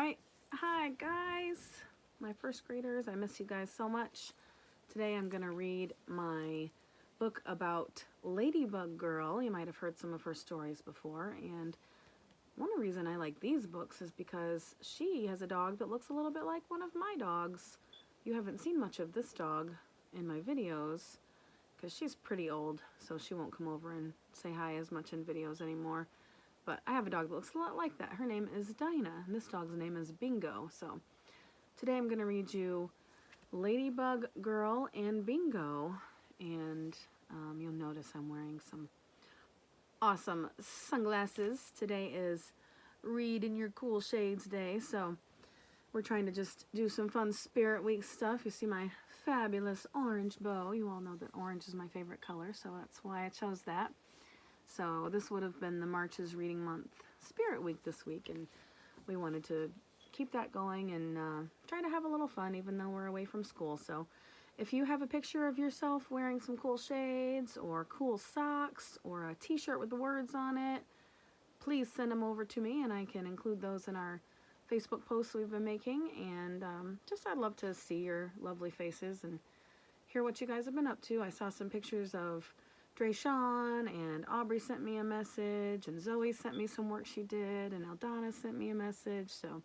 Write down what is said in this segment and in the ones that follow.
Alright, hi guys, my first graders, I miss you guys so much. Today I'm going to read my book about Ladybug Girl. You might have heard some of her stories before, and one reason I like these books is because she has a dog that looks a little bit like one of my dogs. You haven't seen much of this dog in my videos because she's pretty old, so she won't come over and say hi as much in videos anymore. But I have a dog that looks a lot like that. Her name is Dinah, and this dog's name is Bingo. So today I'm going to read you Ladybug Girl and Bingo, and you'll notice I'm wearing some awesome sunglasses. Today is Read in Your Cool Shades Day, so we're trying to just do some fun Spirit Week stuff. You see my fabulous orange bow. You all know that orange is my favorite color, so that's why I chose that. So this would have been the March's Reading Month Spirit Week this week, and we wanted to keep that going and try to have a little fun even though we're away from school. So if you have a picture of yourself wearing some cool shades or cool socks or a t-shirt with the words on it, please send them over to me and I can include those in our Facebook posts we've been making. And I'd love to see your lovely faces and hear what you guys have been up to. I saw some pictures of Drayshawn, and Aubrey sent me a message, and Zoe sent me some work she did, and Aldana sent me a message. So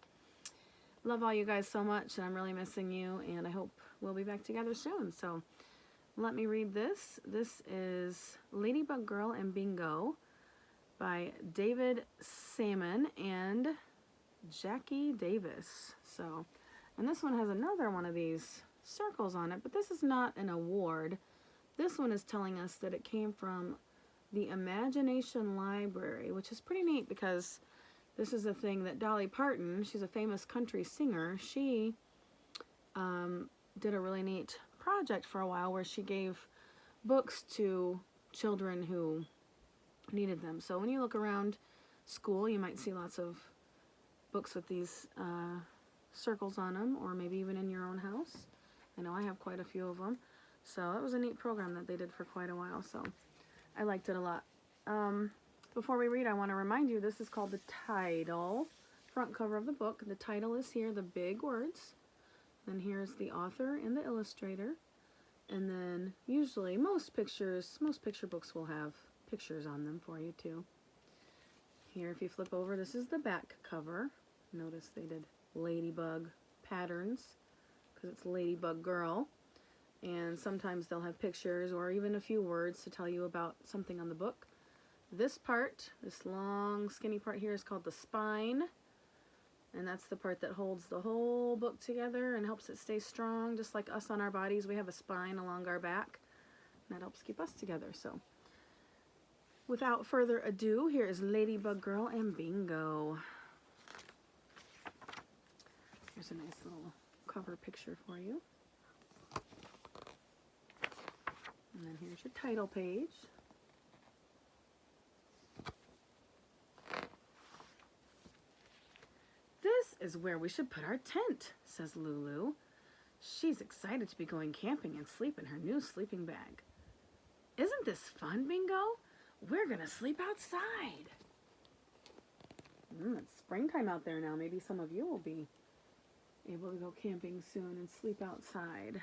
love all you guys so much, and I'm really missing you, and I hope we'll be back together soon. So let me read this. This is Ladybug Girl and Bingo by David Salmon and Jackie Davis. So, and this one has another one of these circles on it, but this is not an award. This one is telling us that it came from the Imagination Library, which is pretty neat because this is a thing that Dolly Parton, she's a famous country singer, she did a really neat project for a while where she gave books to children who needed them. So when you look around school, you might see lots of books with these circles on them, or maybe even in your own house. I know I have quite a few of them. So it was a neat program that they did for quite a while, so I liked it a lot. Before we read, I want to remind you, this is called the title, front cover of the book. The title is here, the big words. Then here's the author and the illustrator. And then usually most picture books will have pictures on them for you too. Here, if you flip over, this is the back cover. Notice they did ladybug patterns because it's Ladybug Girl. And sometimes they'll have pictures or even a few words to tell you about something on the book. This part, this long skinny part here, is called the spine. And that's the part that holds the whole book together and helps it stay strong. Just like us on our bodies, we have a spine along our back. And that helps keep us together. So without further ado, here is Ladybug Girl and Bingo. Here's a nice little cover picture for you. And then here's your title page. This is where we should put our tent, says Lulu. She's excited to be going camping and sleep in her new sleeping bag. Isn't this fun, Bingo? We're gonna sleep outside. It's springtime out there now. Maybe some of you will be able to go camping soon and sleep outside.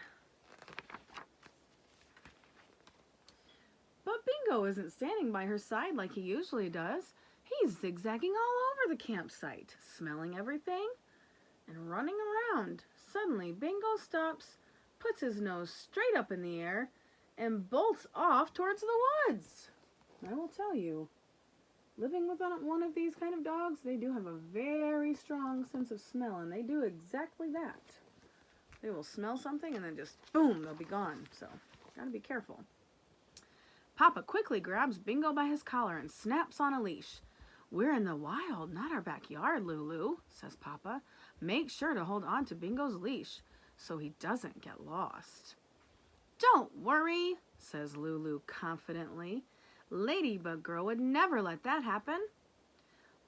But Bingo isn't standing by her side like he usually does. He's zigzagging all over the campsite, smelling everything and running around. Suddenly, Bingo stops, puts his nose straight up in the air, and bolts off towards the woods. I will tell you, living with one of these kind of dogs, they do have a very strong sense of smell, and they do exactly that. They will smell something and then just boom, they'll be gone. So, gotta be careful. Papa quickly grabs Bingo by his collar and snaps on a leash. We're in the wild, not our backyard, Lulu, says Papa. Make sure to hold on to Bingo's leash so he doesn't get lost. Don't worry, says Lulu confidently. Ladybug Girl would never let that happen.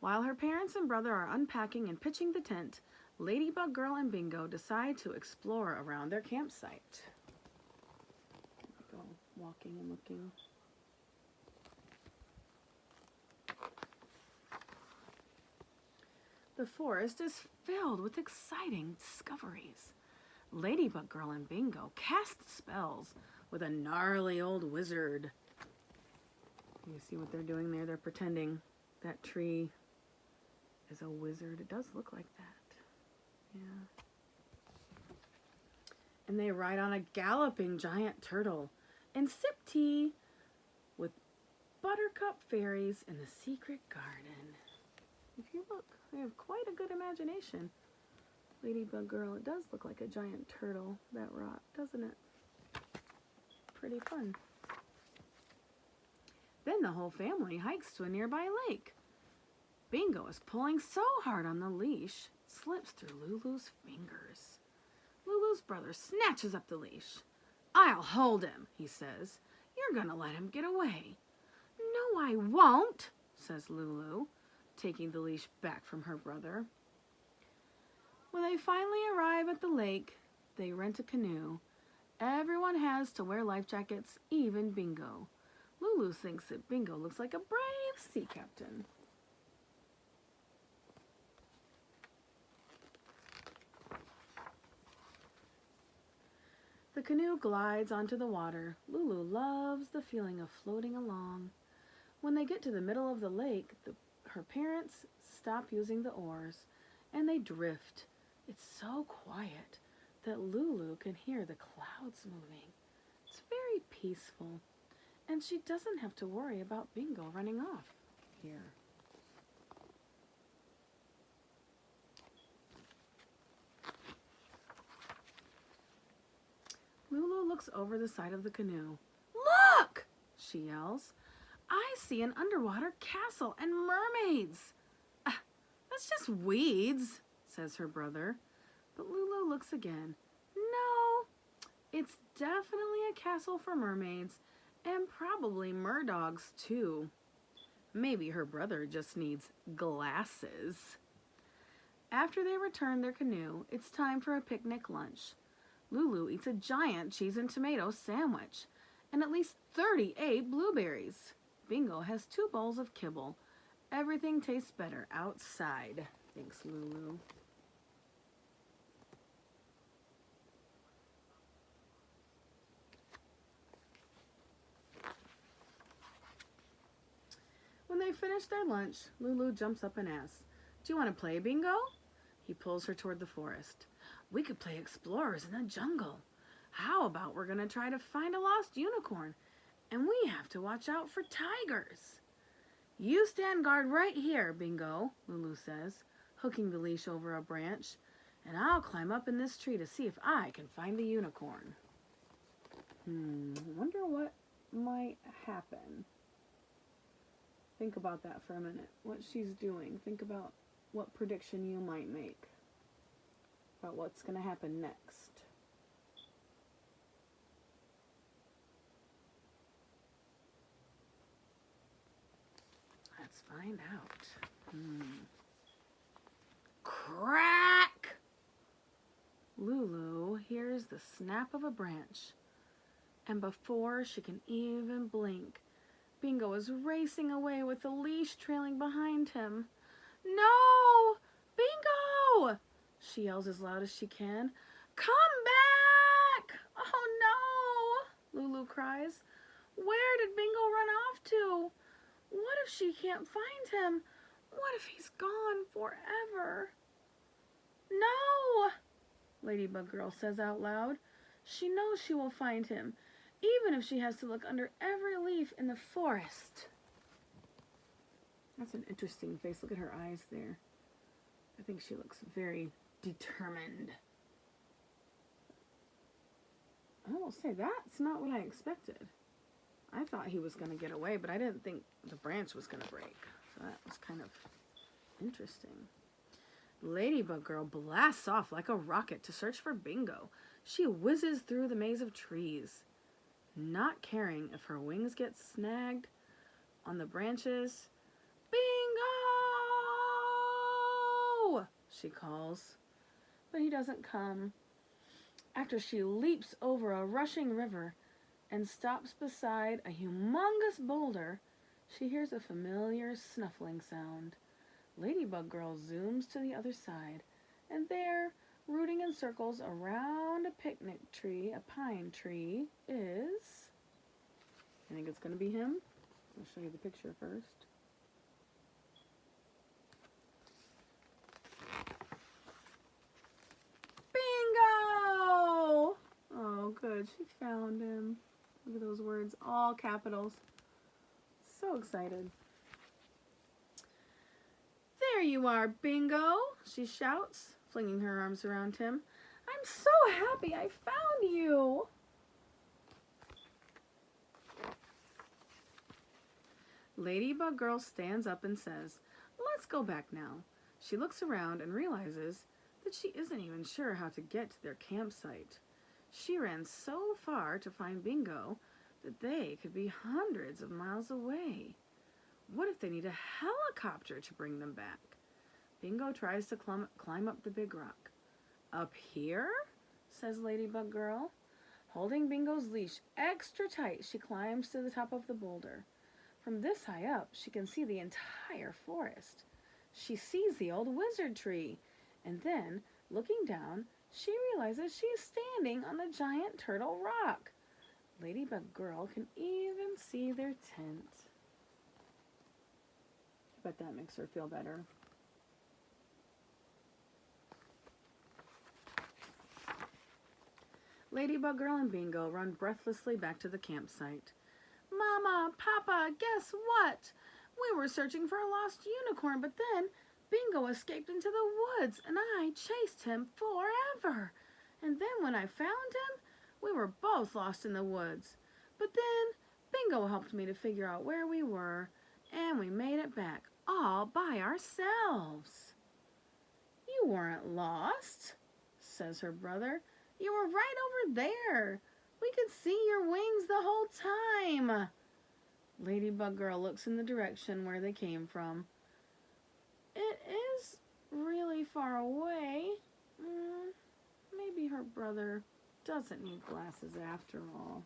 While her parents and brother are unpacking and pitching the tent, Ladybug Girl and Bingo decide to explore around their campsite. Go walking and looking. The forest is filled with exciting discoveries. Ladybug Girl and Bingo cast spells with a gnarly old wizard. You see what they're doing there? They're pretending that tree is a wizard. It does look like that. Yeah. And they ride on a galloping giant turtle and sip tea with buttercup fairies in the secret garden. If you look, they have quite a good imagination. Ladybug Girl, it does look like a giant turtle, that rock, doesn't it? Pretty fun. Then the whole family hikes to a nearby lake. Bingo is pulling so hard on the leash, it slips through Lulu's fingers. Lulu's brother snatches up the leash. "I'll hold him," he says. "You're gonna let him get away." "No, I won't," says Lulu, taking the leash back from her brother. When they finally arrive at the lake, they rent a canoe. Everyone has to wear life jackets, even Bingo. Lulu thinks that Bingo looks like a brave sea captain. The canoe glides onto the water. Lulu loves the feeling of floating along. When they get to the middle of the lake, her parents stop using the oars, and they drift. It's so quiet that Lulu can hear the clouds moving. It's very peaceful, and she doesn't have to worry about Bingo running off here. Lulu looks over the side of the canoe. "Look!" she yells. "I see an underwater castle and mermaids." "That's just weeds," says her brother. But Lulu looks again. "No, it's definitely a castle for mermaids, and probably merdogs too. Maybe her brother just needs glasses." After they return their canoe, it's time for a picnic lunch. Lulu eats a giant cheese and tomato sandwich and at least 38 blueberries. Bingo has 2 bowls of kibble. Everything tastes better outside, thinks Lulu. When they finish their lunch, Lulu jumps up and asks, "Do you want to play, Bingo?" He pulls her toward the forest. "We could play explorers in the jungle. How about we're going to try to find a lost unicorn, and we have to watch out for tigers." "You stand guard right here, Bingo," Lulu says, hooking the leash over a branch, "and I'll climb up in this tree to see if I can find the unicorn." Wonder what might happen. Think about that for a minute. What she's doing. Think about what prediction you might make about what's going to happen next. Let's find out. Crack! Lulu hears the snap of a branch, and before she can even blink, Bingo is racing away with the leash trailing behind him. "No! Bingo!" she yells as loud as she can. "Come back! Oh no!" Lulu cries. "Where did Bingo run off to? What if she can't find him? What if he's gone forever?" "No!" Ladybug Girl says out loud. She knows she will find him, even if she has to look under every leaf in the forest. That's an interesting face. Look at her eyes there. I think she looks very determined. I will say that's not what I expected. I thought he was going to get away, but I didn't think the branch was going to break. So that was kind of interesting. Ladybug Girl blasts off like a rocket to search for Bingo. She whizzes through the maze of trees, not caring if her wings get snagged on the branches. "Bingo!" she calls, but he doesn't come. After she leaps over a rushing river and stops beside a humongous boulder, she hears a familiar snuffling sound. Ladybug Girl zooms to the other side, and there, rooting in circles around a picnic tree, a pine tree, is... I think it's going to be him. I'll show you the picture first. Bingo! Oh, good. She found him. Look at those words, all capitals. So excited. There you are, Bingo, she shouts, flinging her arms around him. I'm so happy I found you. Ladybug Girl stands up and says, let's go back now. She looks around and realizes that she isn't even sure how to get to their campsite. She ran so far to find Bingo that they could be hundreds of miles away. What if they need a helicopter to bring them back? Bingo tries to climb up the big rock. Up here? Says Ladybug Girl. Holding Bingo's leash extra tight, she climbs to the top of the boulder. From this high up, she can see the entire forest. She sees the old wizard tree, and then, looking down, she realizes she is standing on the giant turtle rock. Ladybug Girl can even see their tent. I bet that makes her feel better. Ladybug Girl and Bingo run breathlessly back to the campsite. Mama, Papa, guess what? We were searching for a lost unicorn, but then Bingo escaped into the woods, and I chased him forever. And then when I found him, we were both lost in the woods. But then Bingo helped me to figure out where we were, and we made it back all by ourselves. You weren't lost, says her brother. You were right over there. We could see your wings the whole time. Ladybug Girl looks in the direction where they came from. It is really far away. Maybe her brother doesn't need glasses after all.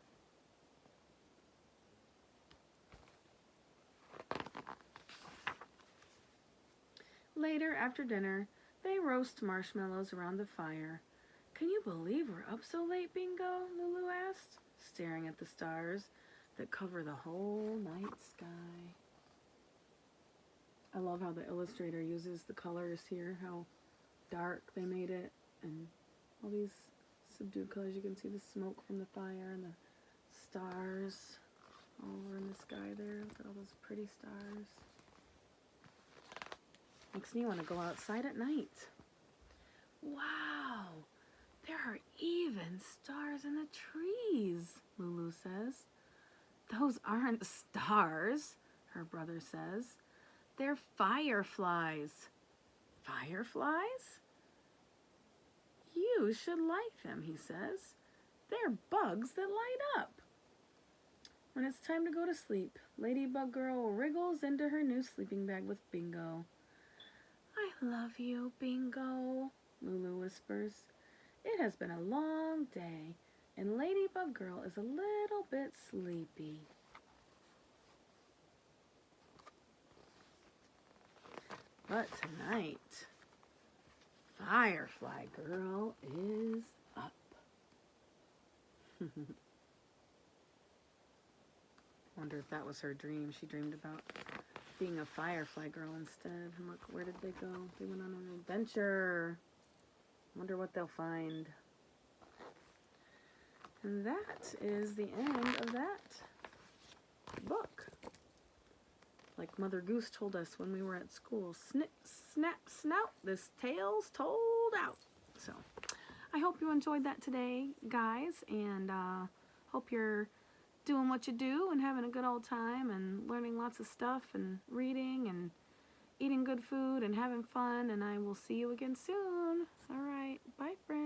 Later, after dinner, they roast marshmallows around the fire. Can you believe we're up so late, Bingo? Lulu asked, staring at the stars that cover the whole night sky. I love how the illustrator uses the colors here, how dark they made it, and all these subdued colors. You can see the smoke from the fire and the stars all over in the sky there. Look at all those pretty stars. Makes me want to go outside at night. Wow! There are even stars in the trees, Lulu says. Those aren't stars, her brother says. They're fireflies. Fireflies? You should like them, he says. They're bugs that light up. When it's time to go to sleep, Ladybug Girl wriggles into her new sleeping bag with Bingo. I love you, Bingo, Lulu whispers. It has been a long day, and Ladybug Girl is a little bit sleepy. But tonight, Firefly Girl is up. Wonder if that was her dream. She dreamed about being a Firefly Girl instead. And look, where did they go? They went on an adventure. Wonder what they'll find. And that is the end of that book. Like Mother Goose told us when we were at school, snip, snap, snout, this tale's told out. So, I hope you enjoyed that today, guys, and hope you're doing what you do and having a good old time and learning lots of stuff and reading and eating good food and having fun, and I will see you again soon. All right, bye, friends.